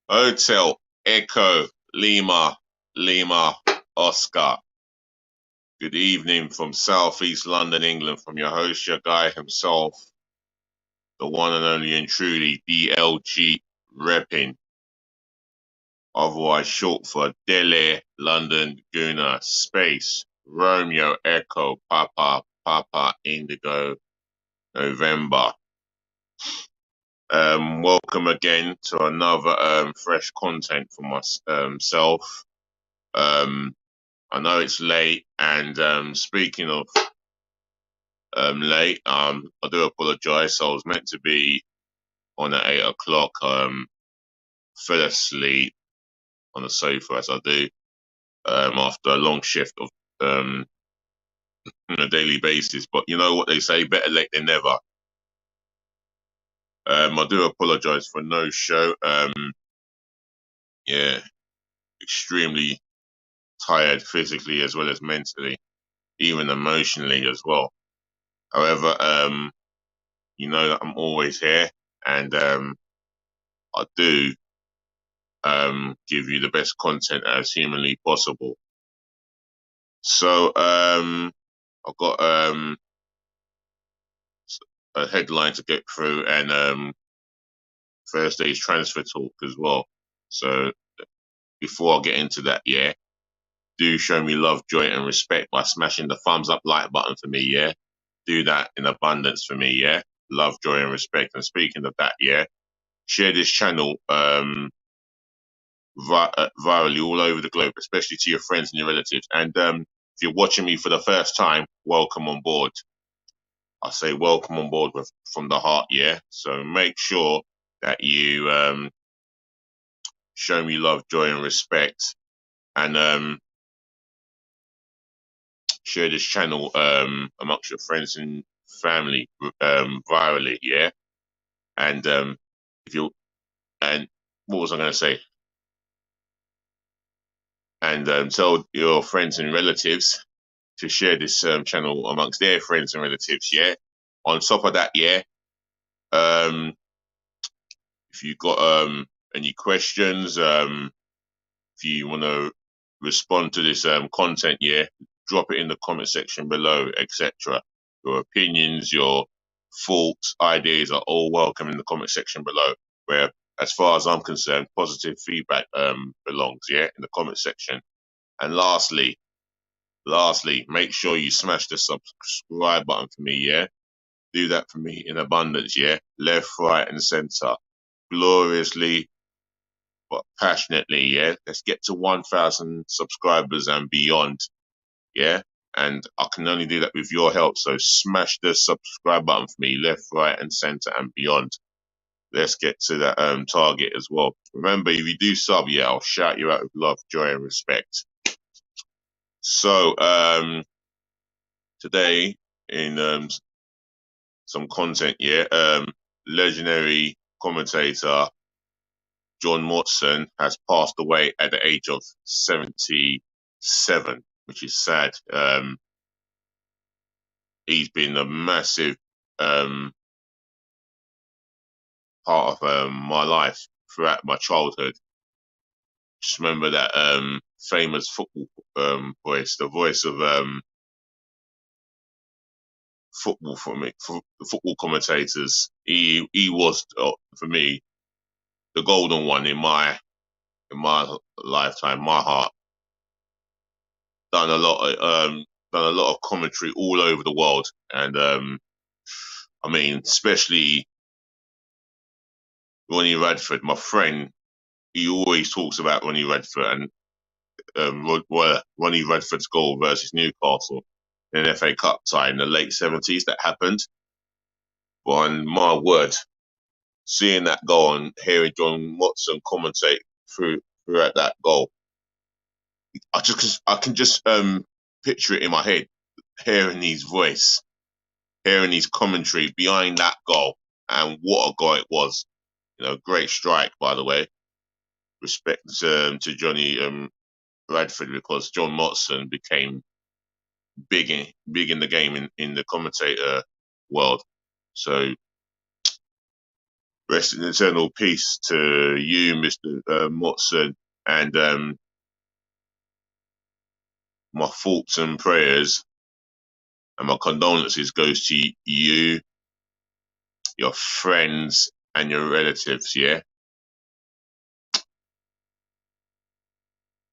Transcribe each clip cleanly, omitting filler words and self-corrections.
Hotel Echo Lima Lima Oscar. Good evening from Southeast London, England, from your host, your guy himself, the one and only and truly DLG Reppin, otherwise short for Delhi London Guna Space Romeo Echo Papa Papa Indigo November. Welcome again to another fresh content from myself. I know it's late, and speaking of late, I do apologise. I was meant to be on at 8 o'clock. Fell asleep on the sofa as I do after a long shift of on a daily basis. But you know what they say: better late than never. I do apologise for no show. Yeah, extremely tired physically as well as mentally, even emotionally as well. However, you know that I'm always here, and I do give you the best content as humanly possible. So I've got a headline to get through, and Thursday's transfer talk as well. So before I get into that, yeah, do show me love, joy, and respect by smashing the thumbs up like button for me, yeah. Do that in abundance for me, yeah. Love, joy, and respect. And speaking of that, yeah, share this channel virally all over the globe, especially to your friends and your relatives. And if you're watching me for the first time, welcome on board. I say welcome on board from the heart, yeah. So make sure that you show me love, joy, and respect, and share this channel amongst your friends and family virally, yeah. And if you and what was I going to say? And tell your friends and relatives to share this channel amongst their friends and relatives, yeah. On top of that, yeah, um, if you got any questions, if you want to respond to this content, yeah, drop it in the comment section below, etc. Your opinions, your thoughts, ideas are all welcome in the comment section below. Where, as far as I'm concerned, positive feedback belongs, yeah, in the comment section. And lastly, make sure you smash the subscribe button for me, yeah. Do that for me in abundance, yeah. Left, right, and center, gloriously but passionately, yeah. Let's get to 1,000 subscribers and beyond, yeah. And I can only do that with your help. So smash the subscribe button for me, left, right, and center, and beyond. Let's get to that target as well. Remember, if you do sub, yeah, I'll shout you out with love, joy, and respect. So today in some content, yeah, legendary commentator John Motson has passed away at the age of 77, which is sad. He's been a massive part of my life throughout my childhood. Just remember that famous football voice, the voice of football for me, for the football commentators. He was for me the golden one in my lifetime, my heart. Done a lot done a lot of commentary all over the world, and I mean, especially Ronnie Radford, my friend. He always talks about Ronnie Radford and Ronnie Radford's goal versus Newcastle in an FA Cup tie in the late 70s that happened. But on my word, seeing that goal and hearing John Watson commentate throughout that goal, I can just picture it in my head, hearing his voice, hearing his commentary behind that goal, and what a goal it was. You know, great strike, by the way. Respect to Johnny Radford, because John Motson became big in the game in the commentator world. So Rest in eternal peace to you, Mr. Motson, and my thoughts and prayers and my condolences goes to you, your friends, and your relatives. Yeah,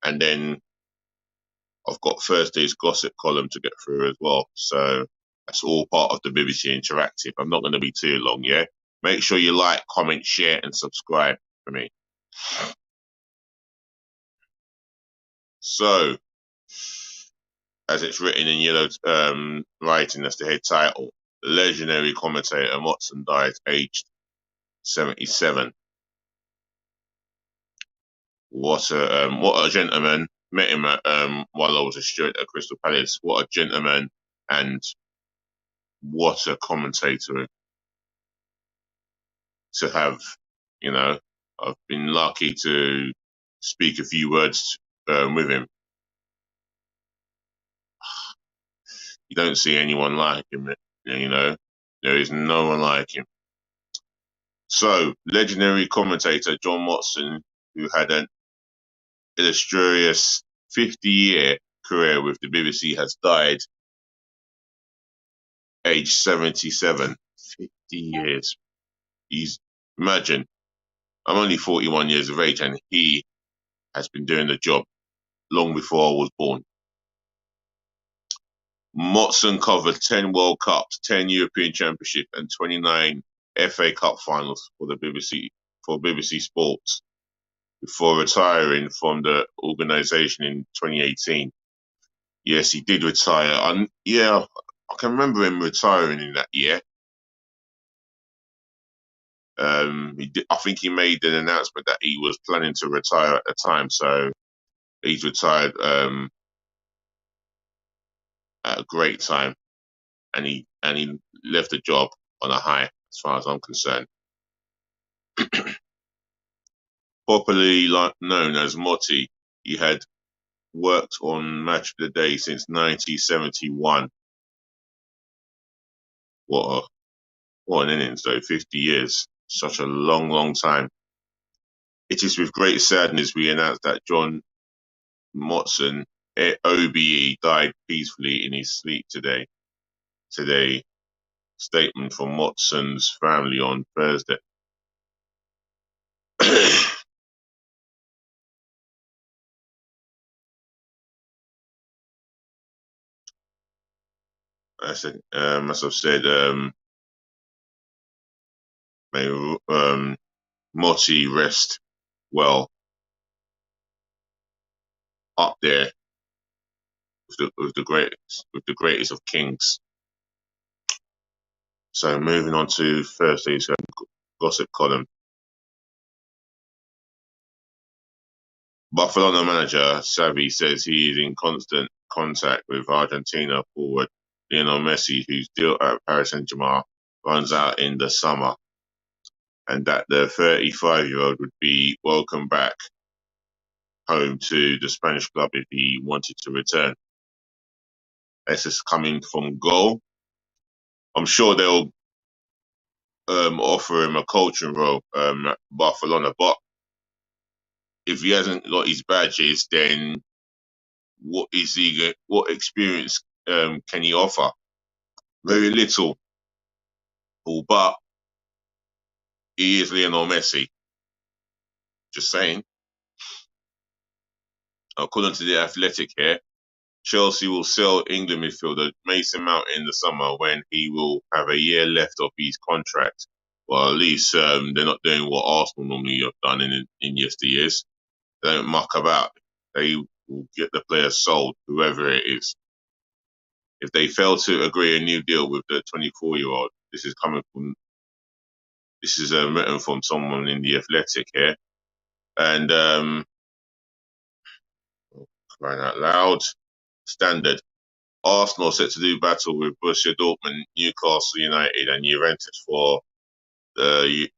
and then I've got Thursday's gossip column to get through as well. So that's all part of the BBC Interactive. I'm not going to be too long. Yeah, make sure you like, comment, share, and subscribe for me. So, as it's written in yellow writing, that's the head title. Legendary commentator Motson died aged 77. What a gentleman. Met him at, while I was a steward at Crystal Palace. What a gentleman, and what a commentator to have. You know, I've been lucky to speak a few words with him. You don't see anyone like him. You know, there is no one like him. So, legendary commentator John Motson, who had an illustrious 50-year career with the BBC, has died aged 77. 50 years. Imagine, I'm only 41 years of age and he has been doing the job long before I was born. Motson covered 10 World Cups, 10 European Championship and 29 FA Cup finals for BBC Sports before retiring from the organisation in 2018. Yes, he did retire. I can remember him retiring in that year. I think he made an announcement that he was planning to retire at the time, so he's retired at a great time, and he left the job on a high, as far as I'm concerned. Popularly known as Motti, he had worked on Match of the Day since 1971. What an innings, though! 50 years, such a long, long time. It is with great sadness we announce that John Motson, OBE, died peacefully in his sleep today. Statement from Motson's family on Thursday. As I've said, may Motti rest well up there with the greatest of kings. So moving on to Thursday's gossip column. Barcelona manager Xavi says he is in constant contact with Argentina forward Lionel Messi, whose deal at Paris Saint-Germain runs out in the summer, and that the 35-year-old would be welcome back home to the Spanish club if he wanted to return. This is coming from Goal. I'm sure they'll offer him a coaching role at Barcelona, but if he hasn't got his badges, then what experience can he offer? Very little. But he is Lionel Messi. Just saying. According to the Athletic here, Chelsea will sell England midfielder Mason Mount in the summer when he will have a year left of his contract. Well, at least they're not doing what Arsenal normally have done in yesteryears. They don't muck about. They will get the player sold, whoever it is. If they fail to agree a new deal with the 24-year-old, this is written from someone in the Athletic here, and crying out loud, Standard. Arsenal set to do battle with Borussia Dortmund, Newcastle United, and Juventus for the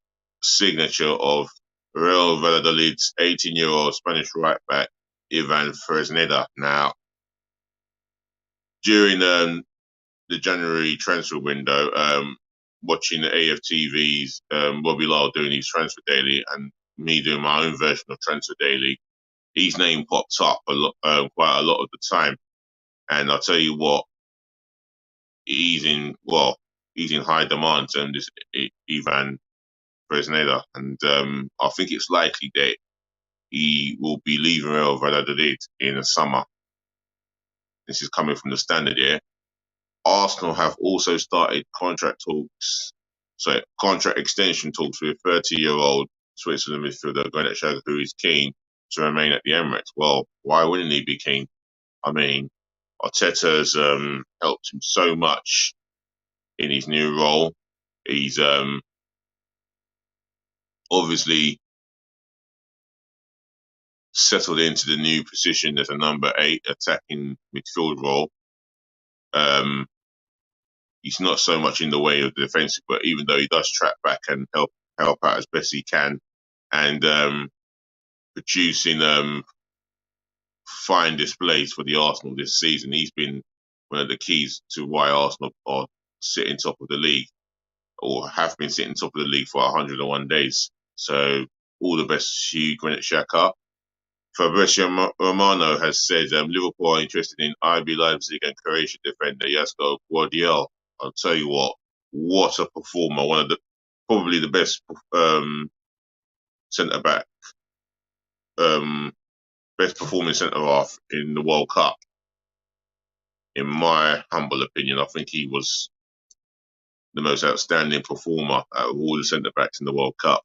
signature of Real Valladolid's 18-year-old Spanish right-back Ivan Fresneda. Now, during the January transfer window, watching the AFTV's Robbie Lyle doing his Transfer Daily and me doing my own version of Transfer Daily, his name pops up a lot, quite a lot of the time. And I'll tell you what, he's in high demand. This Ivan Fresneda, and I think it's likely that he will be leaving Real Valladolid in the summer. This is coming from the Standard here. Arsenal have also started contract extension talks with 30-year-old Switzerland midfielder Granit Xhaka, who is keen to remain at the Emirates. Well, why wouldn't he be keen? I mean, Arteta's helped him so much in his new role. He's obviously settled into the new position as a number 8 attacking midfield role. He's not so much in the way of the defensive, but even though he does track back and help out as best he can, and producing fine displays for the Arsenal this season, he's been one of the keys to why Arsenal are sitting top of the league, or have been sitting top of the league for 101 days. So all the best to you, Granit Xhaka. Fabrizio Romano has said Liverpool are interested in RB Leipzig and Croatian defender Josko Gvardiol. I'll tell you what a performer! One of probably the best centre back, best performing centre half in the World Cup. In my humble opinion, I think he was the most outstanding performer out of all the centre backs in the World Cup.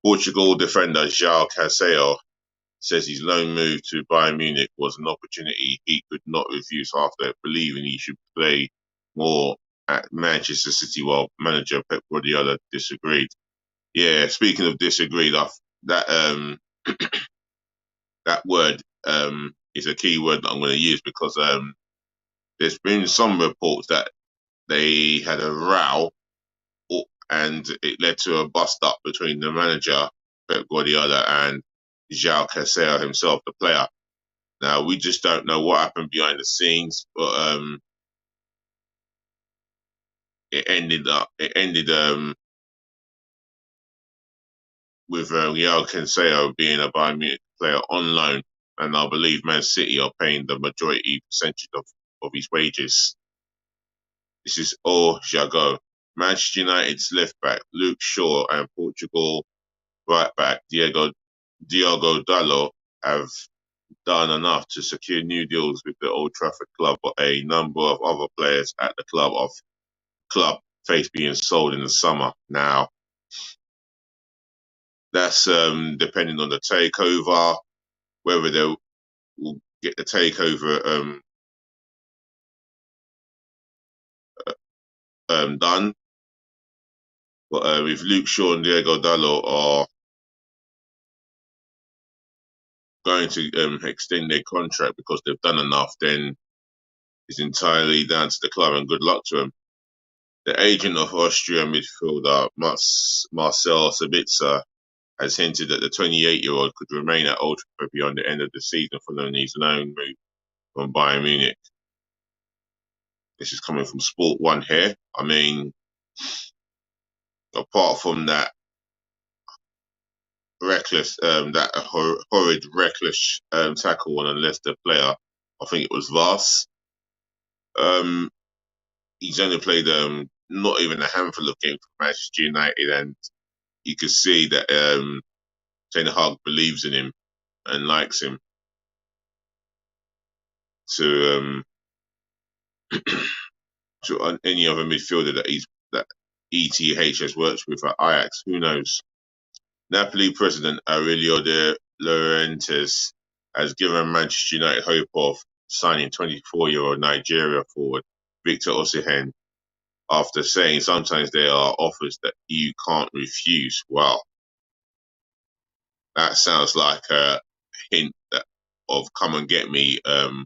Portugal defender João Cancelo says his loan move to Bayern Munich was an opportunity he could not refuse after believing he should play more at Manchester City, while manager Pep Guardiola disagreed. Yeah, speaking of disagreed, that that word is a key word that I'm going to use, because there's been some reports that they had a row and it led to a bust up between the manager Pep Guardiola and João Cancelo himself, the player. Now, we just don't know what happened behind the scenes, but it ended with João Cancelo being a Bayern Munich player on loan, and I believe Man City are paying the majority percentage of his wages. This is all Jago. Manchester United's left back Luke Shaw and Portugal right back Diogo Dalot have done enough to secure new deals with the Old Trafford club, but a number of other players at the club face being sold in the summer. Now, that's depending on the takeover, whether they will get the takeover done. But if Luke Shaw and Diogo Dalot are going to extend their contract because they've done enough, then it's entirely down to the club, and good luck to them. The agent of Austrian midfielder Marcel Sabitzer has hinted that the 28-year-old could remain at Old Trafford beyond the end of the season following his loan move from Bayern Munich. This is coming from Sport 1 here. I mean, apart from that horrid reckless tackle on a Leicester player, I think it was Vars. He's only played not even a handful of games for Manchester United, and you could see that Ten Hag believes in him and likes him. To any other midfielder that ETH has worked with at Ajax, who knows? Napoli president Aurelio De Laurentiis has given Manchester United hope of signing 24-year-old Nigeria forward Victor Osimhen, after saying sometimes there are offers that you can't refuse. Wow. That sounds like a hint of come and get me. That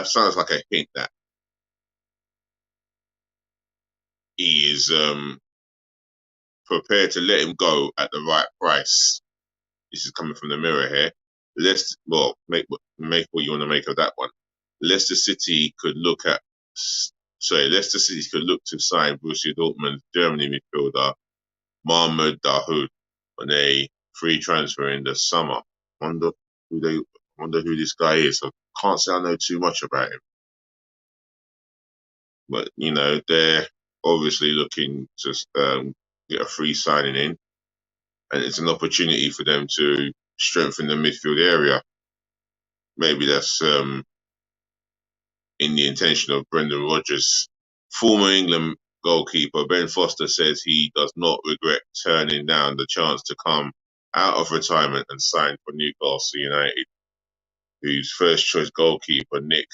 sounds like a hint that he is prepared to let him go at the right price. This is coming from the Mirror here. Make what you want to make of that one. Leicester City could look at sorry, Leicester City could look to sign Borussia Dortmund Germany midfielder Mahmoud Dahoud on a free transfer in the summer. Wonder who they wonder who this guy is. I can't say I know too much about him, but they're obviously looking to get a free signing in, and it's an opportunity for them to strengthen the midfield area. Maybe that's in the intention of Brendan Rodgers. Former England goalkeeper Ben Foster says he does not regret turning down the chance to come out of retirement and sign for Newcastle United, whose first choice goalkeeper Nick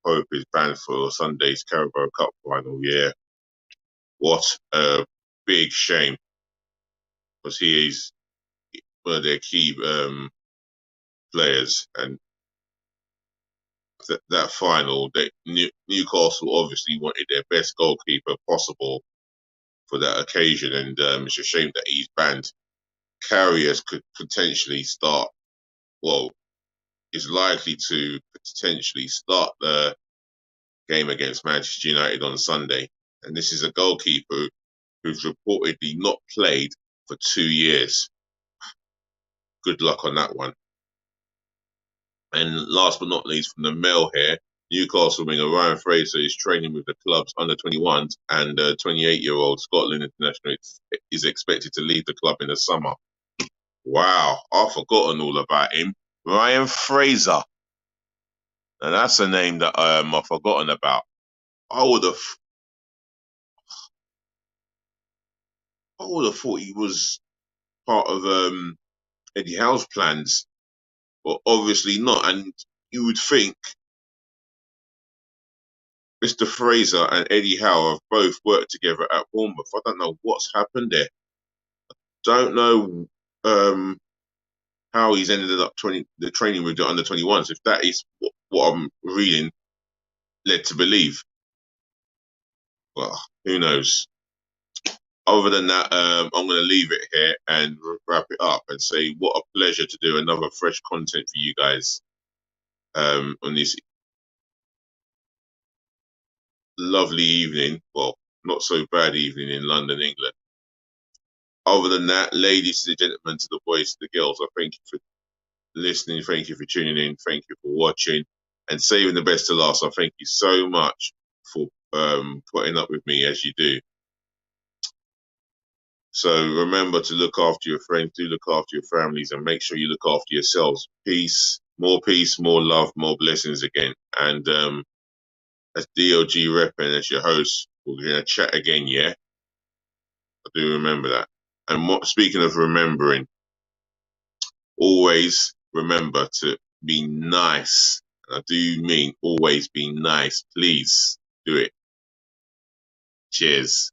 Pope is banned for Sunday's Carabao Cup final. Yeah, what a big shame, because he is one of their key players, and that final, Newcastle obviously wanted their best goalkeeper possible for that occasion, and it's a shame that he's banned. Karius could potentially start, well, is likely to potentially start the game against Manchester United on Sunday. And this is a goalkeeper who's reportedly not played for 2 years. Good luck on that one. And last but not least, from the Mail here, Newcastle winger Ryan Fraser is training with the club's under-21s, and 28-year-old Scotland international is expected to leave the club in the summer. Wow, I've forgotten all about him. Ryan Fraser. And that's a name that I've forgotten about. I would have thought he was part of Eddie Howe's plans, but obviously not. And you would think Mr. Fraser and Eddie Howe have both worked together at Bournemouth. I don't know what's happened there. Don't know how he's ended up the training with the under-21s, if that is what I'm reading led to believe. Well, who knows? Other than that, I'm going to leave it here and wrap it up and say what a pleasure to do another fresh content for you guys on this lovely evening. Well, not so bad evening in London, England. Other than that, ladies and gentlemen, to the boys, to the girls, I thank you for listening. Thank you for tuning in. Thank you for watching and saving the best to last. I thank you so much for putting up with me as you do. So remember to look after your friends, do look after your families, and make sure you look after yourselves. Peace, more love, more blessings again. And as DLG repping as your host, we're going to chat again, yeah? I do remember that. And speaking of remembering, always remember to be nice. And I do mean always be nice. Please do it. Cheers.